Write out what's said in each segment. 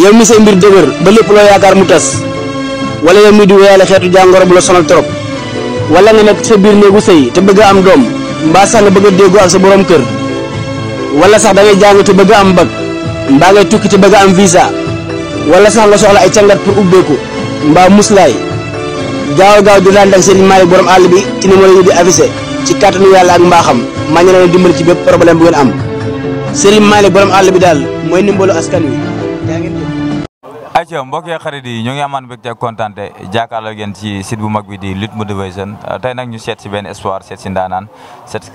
yow mi say mbir dëgër ba lépp loo yaakaar mu tas wala yow mi di wéyale xeetu jàngoro bu la sonal trop wala nga nekk sa biir néegu sëy te bëgg a am doom mbaa sax nga bëgg a déggoo ak sa borom kër wala sax da ngay jàng te bëgg a am bac mbaa ngay tukki te bëgg a am visa wala sax nga soxla ay càngat pour ubbeeku mbaa muslaay gaaw di daan ak Serigne Malick borom àll bi ci numéro yi di affiché ci kàttanu yàlla ak mbaaxam maa ngi leen dimbali ci bépp problème bu ngeen am Serigne Malick borom àll bi daal mooy ndimbalu askan wi yaa ngeen jëf. ayca mbokk yi xarit yi ñu ngi amaan mbégte ak kontaante jàkkaarloo ngeen ci site bu mag bi di Lutte Motivation tey nag ñu seet si benn espoir seet si ndaanaan seet si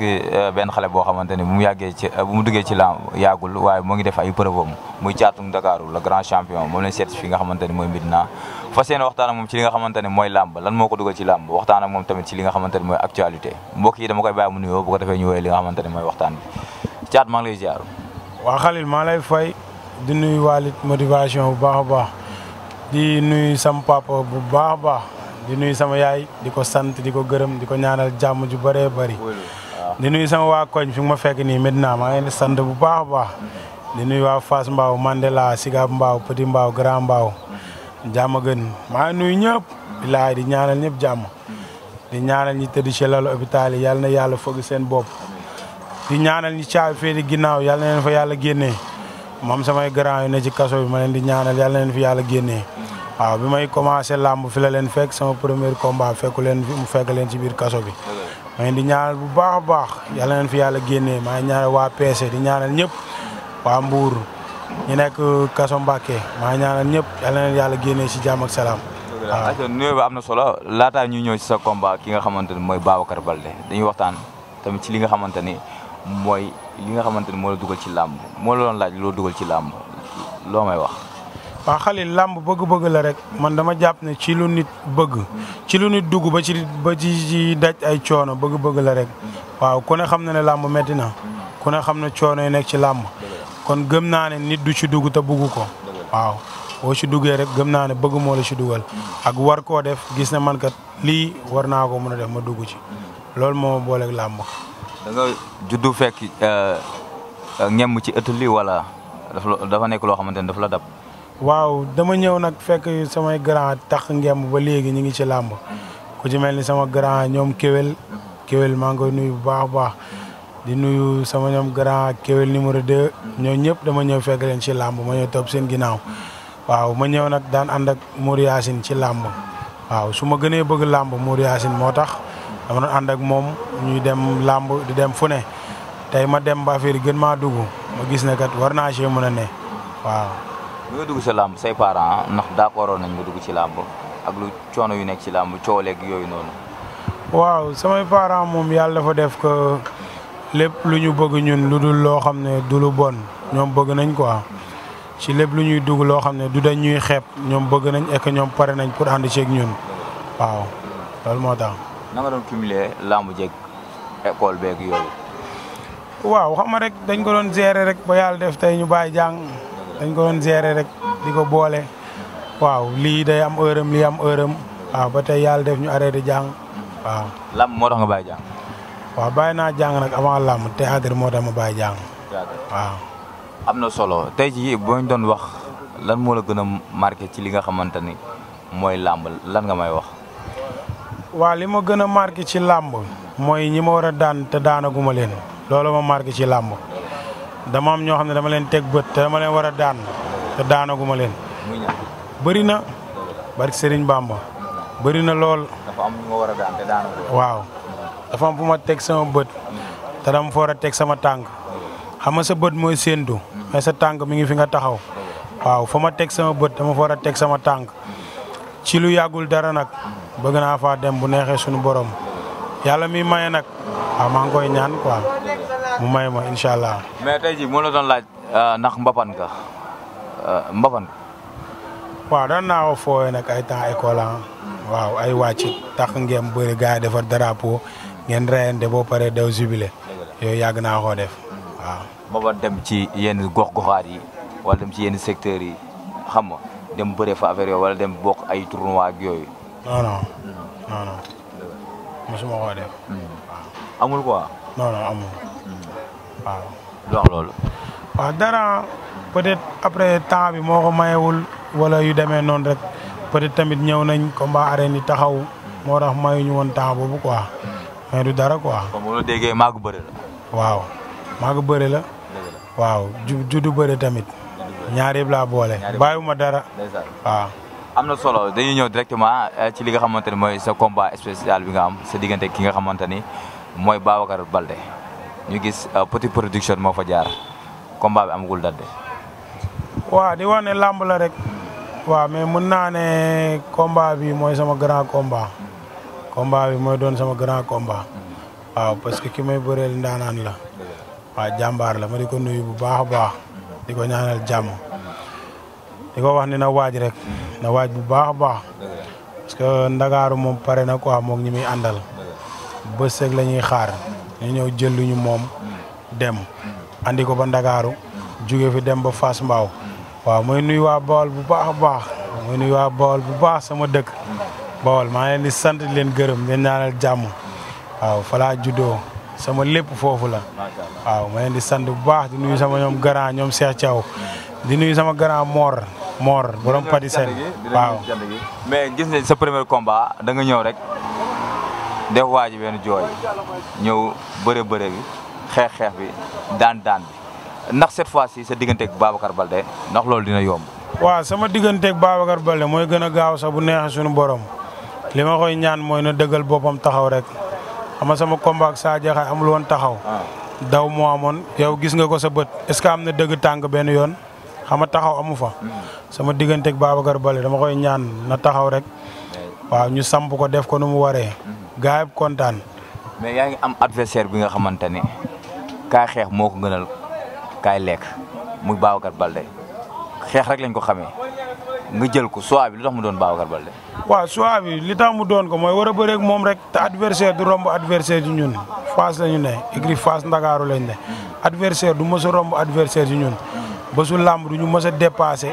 benn xale boo xamante ni bu mu duggee ci lamb yàggul waaye moo ngi def ay preuve am muy Thiatou Dakarou le grand champion moom lañ seet si fi nga xamante ni mooy Médina fas yéene waxtaan ak moom ci li nga xamante ne mooy lamb lan moo ko dugal ci lamb waxtaan ak moom tamit ci li nga xamante ni mooy actualité mbokk yi dama koy bàyyi mu nuyoo bu ko defee ñu woowee li nga xamante ne mooy waxtaan bi Thiat maa ngi lay ziar. waa Khalil maa lay fay di nuyu waa Lutte Motivation bu baax a baax di nuyu sama papa bu baax a baax di nuyu sama yaay di ko sant di ko gërëm di ko ñaanal jàmm ju bëree bëri di nuyu sama waa koñ fi ma fekk nii Médina maa ngi leen di sant bu baax a baax di nuyu waa Fass Mbao Mandela Sicap Mbao Petit Mbao Grand Mbao jàmm gën maa ngi nuyu ñëpp bilaay di ñaanal ñëpp jàmm di ñaanal ñi tëdd ci lalu hôpital yi yàlla na yàlla fëgg seen bopp di ñaanal ñi caabi fee di ginnaaw yàlla na leen fa yàlla génnee moom samay grand yu ne ci kaso bi ma leen di ñaanal yàlla na leen fi yàlla génnee waaw bi may commencé làmb fi la leen fekk sama premier combat fekku leen fi mu fekk leen ci biir kaso bi ma leen di ñaanal bu baax a baax yàlla na leen fi yàlla génnee maa ngi ñaanal waa PC di ñaanal ñëpp waa Mbour ñu nekk kaso Mbàkke maa ngi ñaanal ñëpp yàlla na leen yàlla génnee ci jàmm ak salaam. waaw nuyoo bi am na solo laataa ñuy ñëw ci sa combat ki nga xamante ni mooy Babacar Baldé dañuy waxtaan tamit ci li nga xamante ni mooy li nga xamante ni moo la dugal ci làmb moo la doon laaj loo dugal ci làmb loo may wax. waaw Khalil làmb bëgg-bëgg la rek man dama jàpp ne ci lu nit bëgg ci lu nit dugg ba ci daj ay coono bëgg-bëgg la rek waaw ku ne xam na ne làmb metti na ku ne xam ne coono yi nekk ci làmb kon gëm naa ne nit du ci dugg te bëgg ko waaw boo ci duggee rek gëm naa ne bëgg moo la ci dugal ak war koo def gis ne man kat lii war naa ko mën a def ma dugg ci loolu moo ma booleeg làmb. da nga juddu fekk ñem ci ëtt li wala dafa nekk loo xamante ni dafa la dab. waaw dama ñëw nag fekk samay grand tax ngemb ba léegi ñu ngi ci làmb ku ci mel ni sama grand ñoom kéwél maa ngi koy nuyu bu baax a baax di nuyu sama ñoom grand kéwél numéro 2 ñoo ñëpp dama ñëw fekk leen ci làmb ma ñëw topp seen ginnaaw waaw ma ñëw nag daan ànd ak Mour Yacine ci làmb waaw su ma gënee bëgg làmb Mour Yacine moo tax dama doon ànd ak moom ñuy dem làmb di dem fu ne tey ma dem ba affaire gën maa dugg ma gis ne kat war naa cee mën a ne waaw. bi nga dugg sa làmb say parents ndax d'accord nañ nga dugg ci làmb ak lu coono yu nekk ci làmb cooleeg yooyu noonu. waaw samay parents moom yàlla dafa def ko lépp lu ñu bëgg ñun lu dul loo xam ne du lu bon ñoom bëgg nañ quoi ci lépp lu ñuy dugg loo xam ne du dañ ñuy xeeb ñoom bëgg nañ et que ñoom pare nañ pour ànd ceeg ñun waaw loolu moo tax. na nga doon cumuler làmb jeeg école beeg yooyu. waaw xam nga rek dañ ko doon gérer rek ba yàlla def tey ñu bàyyi jàng dañ ko doon gérer rek di ko boole waaw lii day am heure am lii am heure am waaw ba tey yàlla def ñu arrêté jàng waaw. làmb moo tax nga bàyyi jàng. waaw bàyyi naa jàng nag avant làmb théâtre moo tax ma bàyyi jàng. waaw. am na solo tey jii boo ñu doon wax lan moo la gën a marqué ci li nga xamante ni mooy làmb lan nga may wax. waaw li ma gën a marqué ci làmb mooy ñi ma war a daan te daanaguma leen loolu ma marqué ci làmb dama am ñoo xam ne dama leen teg bët te dama leen war a daan te daanaguma leen. bëri na barke Serigne Bamba bëri na lool. dafa am ñu ma war a daan te daanaguma. waaw dafa am fu ma teg sama bët te dama fa war a teg sama tànk xam nga sa bët mooy séentu mais sa tànk mi ngi fi nga taxaw waaw fa ma teg sama bët dama fa war a teg sama tànk ci lu yàggul dara nag bëgg naa faa dem bu neexee suñu borom yàlla mi maye nag waaw maa ngi koy ñaan quoi mu may ma incha allah. mais tey jii moo la doon laaj ndax mbapan ka mbapan. waaw daan naa ko fooyee nag ay temps école waaw ay wàcc tax ngeen bëri gars yi defar drapeau ngeen reyante boo paree dew jubilé yooyu yàgg naa koo def waaw. mbapan dem ci yenn gox-goxaat yi wala dem ci yenn secteurs yi xam nga dem bëre fa affaire yooyu wala dem bokk ay tournoi ak yooyu. non mosuma koo def. amul quoi. non amul waaw. lu wax loolu. waaw dara peut-être après temps bi moo ko mayewul wala yu demee noonu rek peut-être tamit ñëw nañ combat arène yi taxaw moo tax mayuñu woon temps boobu quoi mais du dara quoi. comme bu la déggee maagu bëre la. waaw maagu bëre la. waaw juddu bëre tamit. ñaar yëpp laa boole. bàyyiwuma dara. waaw. am na solo dañuy ñëw directement ci li nga xamante ni mooy sa combat spécial bi nga am sa diggante ki nga xamante ni mooy Babacar Baldé ñu gis Petit Production moo fa jaar combat bi amagul date. waaw di wax ne làmb la rek. waaw mais mën naa ne combat bi mooy sama grand combat. combat bi mooy doon sama grand combat. waaw parce que ki may bëreel ndaanaan la. waaw jàmbaar la ma di ko nuyu bu baax a baax. di ko ñaanal jàmm. di ko wax ni na waaj rek. na waaj bu baax a baax. parce que ndagaaru moom pare na quoi moom ñi muy àndal. bés rek la ñuy xaar. ñu ñëw jël lu ñu moom. dem. andi ko ba ndagaaru. jóge fi dem ba Fass Mbao. waaw mooy nuyu waa Bawol bu baax a baax. mooy nuyu waa Bawol bu baax sama dëkk. Bawol maa ngi leen di sant di leen gërëm leen ñaanal jàmm. waaw fa laa juddoo sama lépp foofu la. waaw ma leen di sant bu baax di nuyu sama ñoom grand ñoom Cheikh Thiaw. di nuyu sama grand Mor borom Pati Sène waaw. mais gis nañ sa premier combat da nga ñëw rek def waa ji benn jooy ñëw bëre bi xeex bi daan bi ndax cette fois ci sa digganteeg Babacar Baldé ndax loolu dina yomb. waaw sama digganteeg Babacar Baldé mooy gën a gaaw sax bu neexee suñu borom li ma koy ñaan mooy na dëggal boppam taxaw rek xam nga sama combat ak Sa Diakhaay amul woon taxaw. daw moo amoon yow gis nga ko sa bët est-ce que am na dëgg tànk benn yoon. xam nga taxaw amu fa. sama digganteeg Babacar Baldé dama koy ñaan na taxaw rek. waaw ñu samp ko def ko nu mu waree. gaa yëpp kontaan. mais yaa ngi am adversaire bi nga xamante ni kaay xeex moo ko gënal kaay lekk muy Babacar Baldé xeex rek lañ ko xamee nga jël ko choix bi lu tax mu doon Babacar Baldé. waaw choix bi li tax mu doon ko mooy war a bëreeg moom rek te adversaire du romb adversaire ci ñun Fass la ñu ne écurie Fass Ndakaaru lañ ne. adversaire du mës a romb adversaire ci ñun. ba su làmb du ñu mës a dépassé.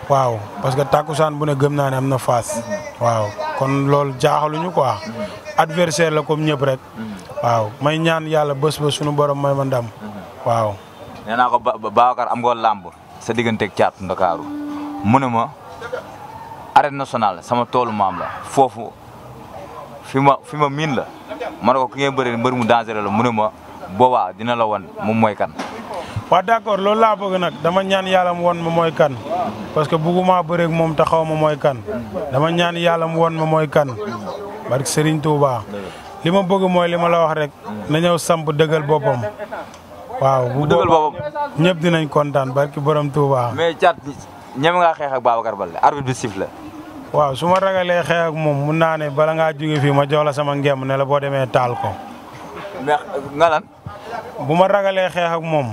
waaw parce que takkusaan bu ne gëm naa ne am na Fass. waaw kon loolu jaaxaluñu quoi. adversaire la comme ñëpp rek. waaw may ñaan yàlla bés ba suñu borom may ma ndam. waaw. nee naa ko Babacar am nga làmb sa digganteeg Caatu Ndakaaru mu ne ma arène nationale sama toolu maam la foofu fi ma miin la ma ne ko ki ngeen bëri mbër mu dangereux la mu ne ma boobaa dina la wan moom mooy kan. waaw d'accord loolu laa bëgg nag dama ñaan yàlla mu won ma mooy kan parce que bugguma bëreeg moom te xaw ma mooy kan dama ñaan yàlla mu won ma mooy kan barke Serigne Touba li ma bëgg mooy li ma la wax rek na ñëw samp dëggal boppam waaw bu dëggal boppam ñëpp dinañ kontaan barke borom Touba. mais Thiat ñeme ngaa xeex ak Babacar Baldé arbitre bi siffle. waaw su ma ragalee xeex ak moom mun naa ne bala ngaa jóge fii ma jox la sama ngemb ne la boo demee taal ko. mais nga lan. bu ma ragalee xeex ak moom.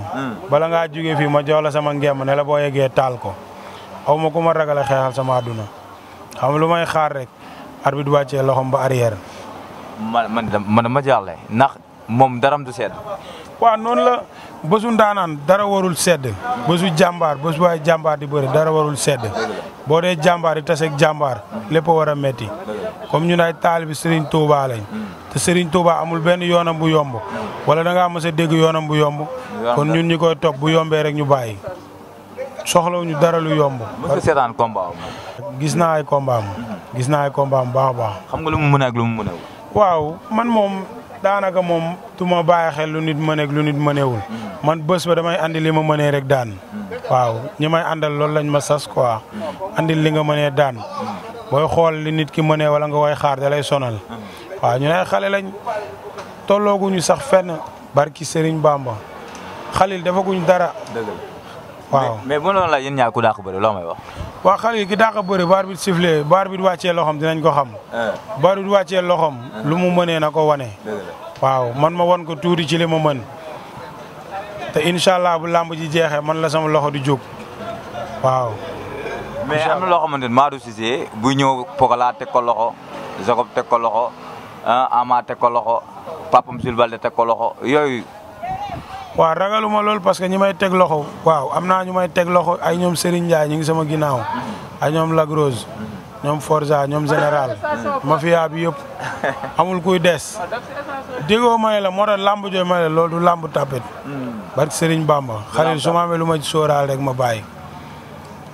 bala ngaa jóge fii ma jox la sama ngemb ne la boo yeggee taal ko aw ma ku ma ragalee xeexal sama àdduna xam lu may xaar rek arbitre wàccee loxom ba arrière. man dama jaaxle ndax moom daram du sedd. waaw noonu la bésu ndaanaan dara warul sedd bésu jàmbaar bésu waay jàmbaar di bëri dara warul sedd boo dee jàmbaar di taseeg jàmbaar lépp war a metti comme ñun ay taalibi Serigne Touba lañ te Serigne Touba amul benn yoonam bu yomb wala da ngaa mës a dégg yoonam bu yomb kon ñun ñi koy topp bu yombee rek ñu bàyyi soxlawuñu dara lu yomb. mos a seetaan combat gis naa ay combat gis naa ay combat am baax a baax. xam nga lu mu mën ak lu mu mënewul. waaw man moom daanaka moom du ma bàyyi xel lu nit mën ak lu nit mënewul man bés ba damay andi li ma mënee rek daan waaw ñi may àndal loolu lañ ma sas quoi andil li nga mënee daan booy xool li nit ki mënee wala nga koy xaar da lay sonal waaw ñu ne xale lañ tollooguñu sax fenn barki Serigne Bamba xalil defaguñ dara. waaw mais bu noonu la yéen ñaar ku dàq bëri loo may wax. waa xalil ki dàq bëri baar bi sifflé baar bi wàccee loxom dinañ ko xam. baar bi wàccee loxom lu mu mënee na ko wane. waaw man ma won ko tuuti ci li ma mën te incha allah bu làmb ji jeexee man la sama loxo di jóg waaw. mais am na loo xamante ne Madou Cissé buy ñëw Pokola teg ko loxo Jacob teg ko loxo Ama teg ko loxo Papam Jules Baldé teg ko loxo yooyu. waaw ragaluma lool parce que ñi may teg loxo waaw am naa ñu may teg loxo ay ñoom Serigne Ndiaye ñu ngi sama ginnaaw ay ñoom Lagrose ñoom Forza ñoom général mafia bi yëpp amul kuy des déggoo may la moo tax làmb jooy may la loolu du làmb tapet barke Serigne Bamba Khalil su ma amee lu ma sóoraal rek ma bàyyi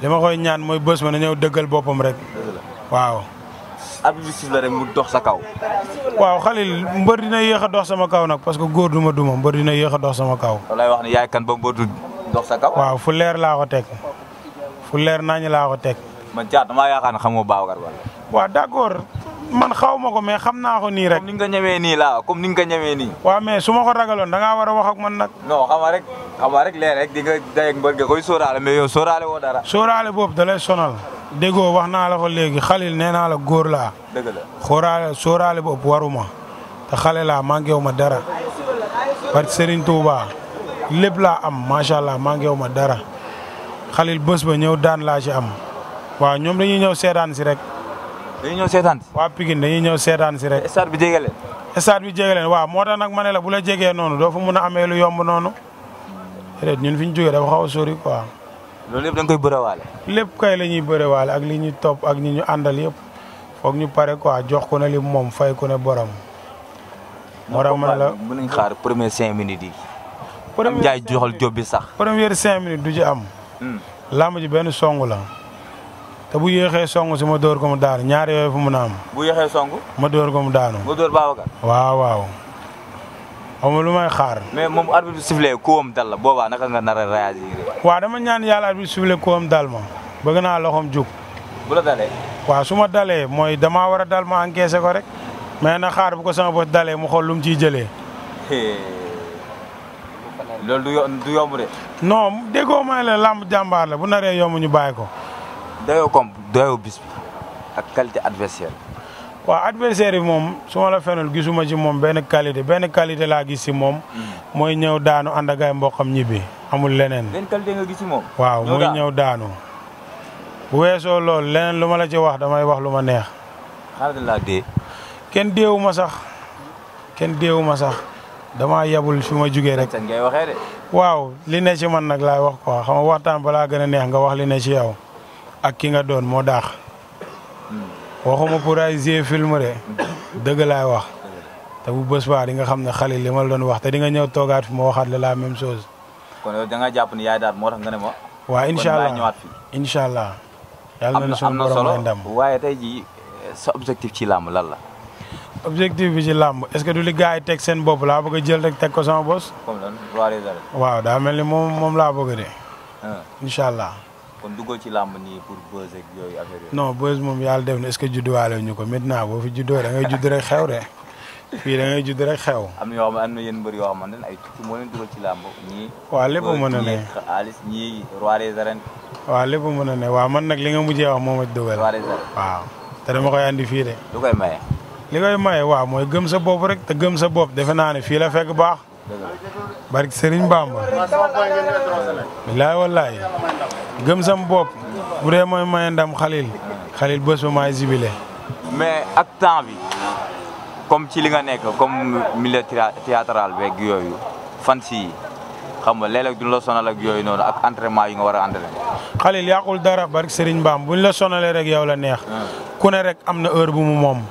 li ma koy ñaan mooy bés ma na ñëw dëggal boppam rek waaw. arbitre bi siffle rek mu dox sa kaw. waaw Khalil mbër dina yéex a dox sama kaw nag parce que góor duma mbër dina yéex a dox sama kaw. lay wax ne yaay kan ba mbër du dox sa kaw. waaw fu leer laa ko teg fu leer nañu laa ko teg. man caat damaa yaakaar ne xamoo Babacar Ba. waaw d'accord man xaw ma ko mais xam naa ko nii rek. comme ni nga ko ñemee nii laa comme ni nga ko ñemee nii. waaw mais su ma ko ragaloon da ngaa war a wax ak man nag. non xam nga rek léeg rek di nga dayeeg mbër nga koy sóoraale mais yow sóoraale woo dara. sóoraale boobu da lay sonal. déggoo wax naa la ko léegi Khalil nee naa la góor laa. dëgg la sóoraale boobu waruma te xale laa manqué wu ma dara parce que Serigne Touba lépp laa am macha allah manqué wu ma dara Khalil bés ba ñëw daan laa ci am waaw ñoom dañuy ñëw seetaan si rek. dañuy ñëw seetaan si. waa Pikine dañuy ñëw seetaan si rek. stade bi jege leen. stade bi jege leen waaw moo tax nag ma ne la bu la jegee noonu doo fa mun a amee lu yomb noonu peut-être ñun fi ñu jógee dafa xaw a sori quoi. loolu yëpp da nga koy bërewaale. lépp kay la ñuy bërewaale ak li ñuy topp ak ñi ñu àndal yëpp foog ñu pare quoi jox ko ne li moom fay ko ne borom. moo tax ma ne la mën nañ xaar premier 5 minutes yi. am jaay joxal job bi sax. première 5 minutes du ci am. làmb ji benn song la. te bu yéexee song si ma dóor ko mu daanu ñaar yooyu fu mun a am. bu yéexee song. ma dóor ko mu daanu. nga dóor Babacar. waaw. xam lu may xaar. mais moom arbitre bi sifflé kawam dal la boobaa naka nga nar a réagir. waaw dama ñaan yàlla arbitre bi sifflé kawam dal ma bëgg naa loxoom jug. bu la dalee. waaw su ma dalee mooy damaa war a dal ma encaissé ko rek mais na xaar bu ko sama bos dalee mu xool lu mu ciy jëlee. loolu du yomb de. non déggoo may la làmb jàmbaar la bu naree yomb ñu bàyyi ko. doyoo bis bi ak qualité adversaire. waaw adversaire bi moom su ma la fenul gisuma ci moom benn qualité laa gis ci moom. mooy ñëw daanu ànd ak ay mboqam ñibbi amul leneen. benn qualité nga gis ci moom. waaw mooy ñëw daanu. bu weesoo loolu leneen lu ma la ci wax damay wax lu ma neex. xaaral laa dee. kenn deewu ma sax damaa yabul fi ma jugee rek. ngay waxee de. waaw li ne ci man nag laay wax quoi xam nga waxtaan balaa gën a neex nga wax li ne ci yow ak ki nga doon moo daax. waxuma pour ay film de dëgg laay wax te bu bés baa di nga xam ne Khalil li ma la doon wax te di nga ñëw toogaat fi ma waxaat la même chose. kon yow da nga jàpp ni yaay daal moo tax nga ne ma. waaw incha allah yàlla na suñu borom may ndam. waaye tey jii sa objectif ci làmb lan la. objectif bi ci làmb est-ce que du li gars yi teg seen bopp laa bëgg a jël rek teg ko sama bos. comme lan roi des arènes. waaw daa mel ni moom laa bëgg de. incha allah. kon duggoo ci làmb nii pour buzz ak yooyu affaire yooyu. non buzz moom yàlla def na est-ce que judduwaale ñu ko maintenant boo fi juddoo da ngay judd rek xew de fii da ngay judd rek xew. am na yoo xam ne am na yenn mbër yoo xamante ne ay tukki moo leen dugal ci làmb ñii. waaw lépp mën a ne xaalis ñii roi des arènes. waaw lépp mën a ne waaw man nag li nga mujjee wax moo ma dugal. roi des arènes. waaw te dama koy andi fii de. lu koy maye. li koy maye waaw mooy gëm sa bopp rek te gëm sa bopp defe naa ne fii la fekk baax. barke Serigne Bamba. bilaay wallaay gëm sam bopp bu dee mooy maye ndam Khalil bés ba maay zibile. mais ak temps bi comme ci li nga nekk comme milieu théâtral beeg yooyu fan si xam nga léeg-léeg duñ la sonal ak yooyu noonu ak entraînement yi nga war a entraîné. Khalil yàqul dara barke Serigne Bamba buñ la sonalee rek yow la neex. ku ne rek am na heure bu mu moom.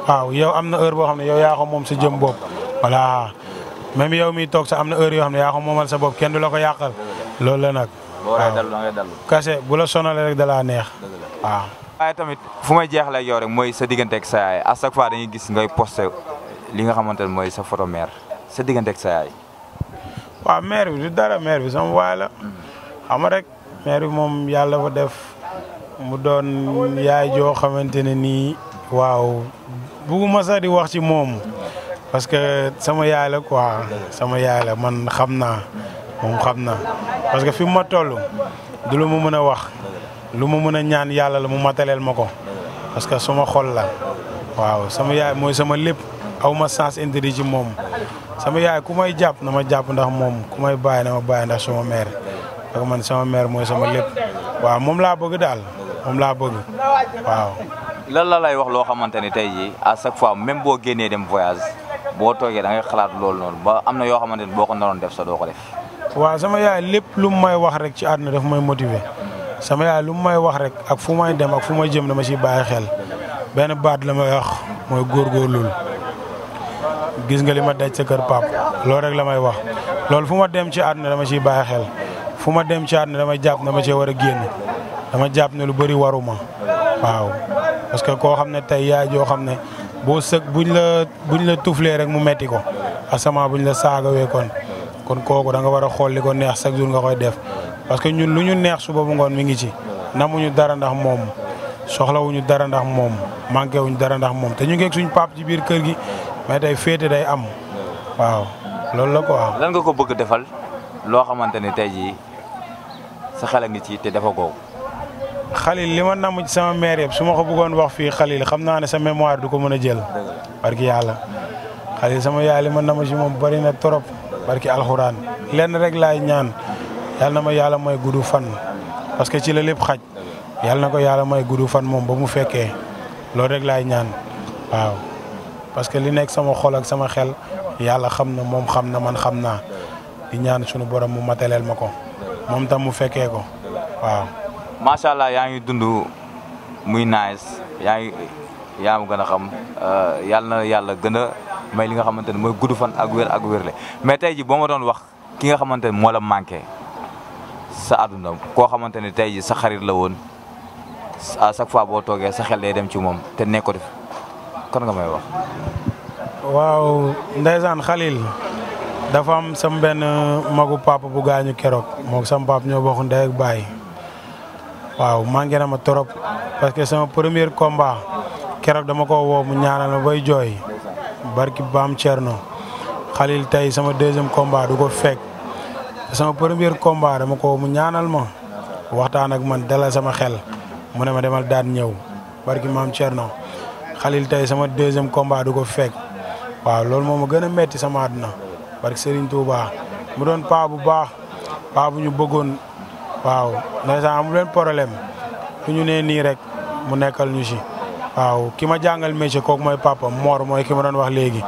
waaw yow am na heure boo xam ne yow yaa ko moom sa jëm bopp voilà même yow miy toog sa am na heure yoo xam ne yaa ko moomal sa bopp kenn du la ko yàqal loolu la nag. waaw da ngay dallu kase bu la sonalee rek da laa neex waaw. waaye tamit fu may jeexalee ak yow rek mooy sa diggante ak sa yaay à chaque fois dañuy gis ngay posté li nga xamante ne mooy sa photo mère sa diggante ak sa yaay. waaw mère bi du dara mère bi sama waay la xam nga rek mère bi moom yàlla fa def mu doon yaay joo xamante ne nii waaw. bugguma sax di wax ci moom parce que sama yaay la quoi sama yaay la man xam naa moom xam na parce que fi mu ma toll du lu ma mën a wax lu ma mën a ñaan yàlla la mu mataleel ma ko parce que suma xol la waaw sama yaay mooy sama lépp aw ma sens interdit ci moom sama yaay ku may jàpp na ma jàpp ndax moom ku may bàyyi na ma bàyyi ndax sama mère parce que man sama mère mooy sama lépp waaw moom laa bëgg daal moom laa bëgg waaw. lan la lay wax loo xamante ni tey jii à chaque fois même boo génnee dem voyage boo toogee da ngay xalaat loolu noonu ba am na yoo xamante ni boo ko naroon def sa doo ko def. waaw sama yaay lépp lu mu may wax rek ci àdduna daf may motiver sama yaay lu mu may wax rek ak fu may dem ak fu may jëm dama ciy bàyyi xel benn baat la may wax mooy góorgóorlul gis nga li ma daj sa kër pap loolu rek la may wax loolu fu ma dem ci àdduna dama ciy bàyyi xel fu ma dem ci àdduna dama jàpp dama cee war a génn dama jàpp ne lu bëri waruma waaw parce que koo xam ne tey yaay joo xam ne boo sëg buñ la tuflee rek mu metti ko asama buñ la saagawee kon kooku da nga war a xool li ko neex chaque jour nga koy def parce que ñun lu ñu neex suba bu ngoon mi ngi ci namuñu dara ndax moom soxlawuñu dara ndax moom manqué wuñu dara ndax moom te ñu ngeeg suñu pap ci biir kër gi mais tey féete day am waaw loolu la quoi. lan nga ko bëgg defal loo xamante ni tey jii sa xel a ngi ci te dafa googu. Khalil li ma namm ci sama mère yëpp su ma ko bëggoon wax fii Khalil xam naa ne sa mémoire du ko mën a jël. barki yàlla Khalil sama yaay li ma namm ci moom bari na trop. barki alxuraan lenn rek laay ñaan yàlla na ma yàlla may gudd fan parce que ci la lépp xaj yàlla na ko yàlla may gudd fan moom ba mu fekkee loolu rek laay ñaan waaw parce que li nekk sama xol ak sama xel yàlla xam na moom xam na man xam naa di ñaan sunu borom mu mataleel ma ko moom tam mu fekkee ko waaw. macha allah yaa ngi dund muy nice yaa ma gën a xam yàlla na yàlla gën a may li nga xamante ne mooy gudd fan ak wérle mais tey ji boo ma doon wax ki nga xamante ne moo la manqué sa àdduna koo xamante ne tey ji sa xarit la woon à chaque fois boo toogee sa xel day dem ci moom te nekk ko def kon nga may wax. waaw ndeysaan Khalil dafa am sam benn magu papa bu gaañu keroog moog sam papa ñoo bokk ndey ak baay waaw manqué na ma trop parce que sama premier combat keroog dama ko woo mu ñaanal ma bay jooy barki baam Thierno Khalil tey sama deuxième combat du ko fekk sama premier combat dama ko mu ñaanal ma waxtaan ak man dalal sama xel mu ne ma demal daan ñëw barki maam Thierno Khalil tey sama deuxième combat du ko fekk waaw loolu moo ma gën a metti sama àdduna barki Serigne Touba mu doon paa bu baax paa bu ñu bëggoon waaw ndeysaan amu leen problème fu ñu nee nii rek mu nekkal ñu si waaw ki ma jàngal métier kooku mooy papa Mor mooy ki ma doon wax léegi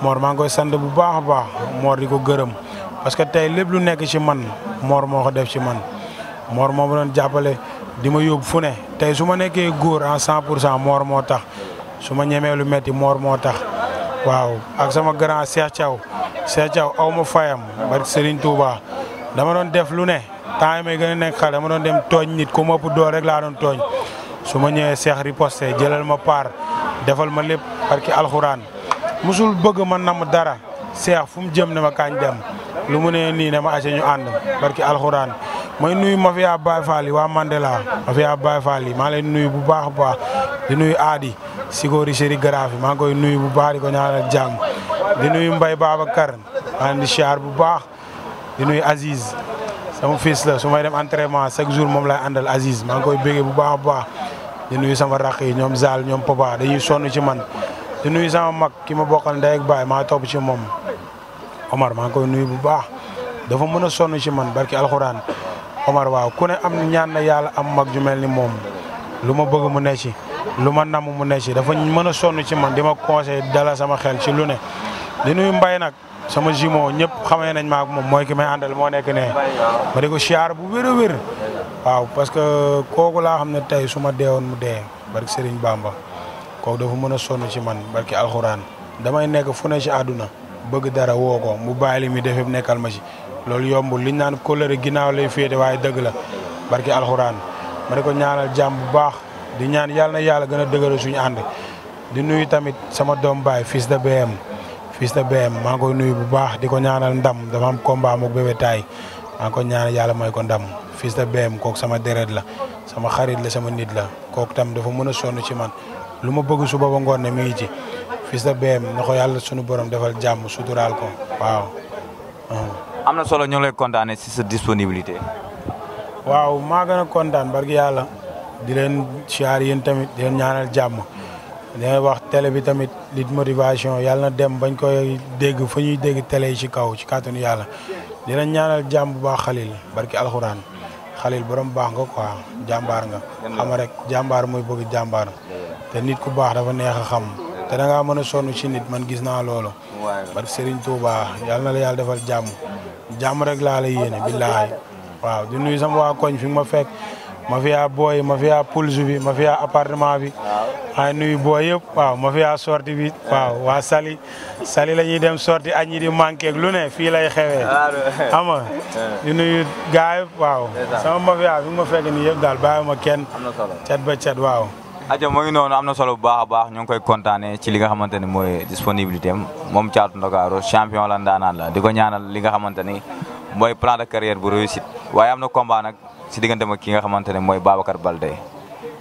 Mor maa ngi koy sant bu baax a baax Mor di ko gërëm parce que tey lépp lu nekk ci man Mor moo ko def ci man Mor moo ma doon jàppale di ma yóbbu fu ne tey su ma nekkee góor en 100% Mor moo tax su ma ñemee lu metti Mor moo tax waaw ak sama grand Cheikh Thiaw aw ma fayam barke Serigne Touba dama doon def lu ne temps yi may gën a nekk xale dama doon dem tooñ nit ku ma ëpp door rek laa doon tooñ su ma ñëwee Cheikh riposté jëlal ma paar defal ma lépp barki alxuraan musul bëgg ma nam dara Cheikh fu mu jëm ne ma kañ dem lu mu ne nii ne ma acca ñu ànd barki alxuraan mooy nuyu mafia Baye Fall yi waa Mandela mafia Baye Fall yi maa leen nuyu bu baax a baax di nuyu aadi Sikori Seri Garaafi maa ngi koy nuyu bu baax di ko ñaanal jàmm di nuyu Mbaye Babacar maa leen di siyaar bu baax di nuyu Aziz sama fils la su may dem entraînement chaque jour moom lay àndal Aziz maa ngi koy béggee bu baax a baax di nuyu sama rakk yi ñoom Zal ñoom Papa dañuy sonn ci man di nuyu sama mag ki ma bokkal ndey ak baay maa topp ci moom Omar maa ngi koy nuyu bu baax dafa mën a sonn ci man barki alxuraan Omar waaw ku ne am ñaan na yàlla am mag ju mel ni moom lu ma bëgg mu ne ci lu ma namm mu ne ci dafa mën a sonn ci man di ma conseil dala sama xel ci lu ne di nuyu Mbaye nag sama jumeau ñëpp xamee nañ ma ak moom mooy ki may àndal moo nekk ne ma di ko siyaar bu wér a wér waaw parce que kooku laa xam ne tey su ma deewoon mu dee barki Serigne Bamba kooku dafa mën a sonn ci man barki alxuraan damay nekk fu ne ci àdduna bëgg dara woo ko mu bàyyi li muy def yëpp nekkal ma ci loolu yombul liñ naan kóllëre ginnaaw lay féete waaye dëgg la barki alxuraan ma di ko ñaanal jàmm bu baax di ñaan yàlla na yàlla gën a dëgëral suñu ànd di nuyu tamit sama doom baay fils de BM maa ngi koy nuyu bu baax di ko ñaanal ndam dafa am combat mook bébé taay maa ngi ko ñaanal yàlla may ko ndam fils de BM kooku sama deret la sama xarit la sama nit la kooku tam dafa mën a sonn ci man lu ma bëgg suba ba ngoon ne mi ngi ci fils de BM na ko yàlla sunu borom defal jàmm suturaal ko waaw. am na solo ñu ngi lay kontaanee si sa disponibilité. waaw maa gën a kontaan barki yàlla di leen siyaar yéen tamit di leen ñaanal jàmm di leen wax télé bi tamit Lutte Motivation yàlla na dem bañ koy dégg fa ñuy dégg télé yi ci kaw ci kàttanu yàlla di leen ñaanal jàmm bu baax Khalil barki alxuraan Khalil borom baax nga quoi jàmbaar nga xam rek jàmbaar mooy bëgg jàmbaar te nit ku baax dafa neex a xam te da ngaa mën a sonn ci nit man gis naa loolu barki Serigne Touba yàlla na la yàlla defal jàmm rek laa la yéene billaahi waaw di nuyu sama waa koñ fi ma fekk ma fiyaa booy ma fiyaa pulse bi ma fiyaa appartement bi maa ngi nuyu booy yëpp waaw ma fiyaa sorti bi waaw waa Sali la ñuy dem sorti añ yi di manqué ak lu ne fii lay xewee xam nga di nuyu gaay waaw sama ma fiyaa bi ma fekk nii yëpp daal bàyyi ma kenn cet ba cet waaw aja moo ngi noonu am na solo bu baax a baax ñu ngi koy kontaane ci li nga xamante ni mooy disponibilité am moom Thiatou Ndakaaru champion la ndaanaan la di ko ñaanal li nga xamante ni mooy plan de carrière bu réussite waaye am na combat nag si diggante ma ki nga xamante ne mooy Babacar Baldé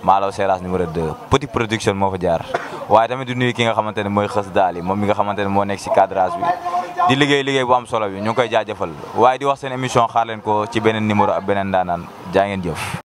Malaw Seras numéro 2 petit production moo fa jaar waaye tamit di nuyu ki nga xamante ne mooy xës daal yi moom mi nga xamante ne moo nekk si cadrage bi di liggéey bu am solo bi ñu ngi koy jaajëfal waaye di wax seen émission xaar leen ko ci beneen numéro ak beneen ndaanaan jaa ngeen jëf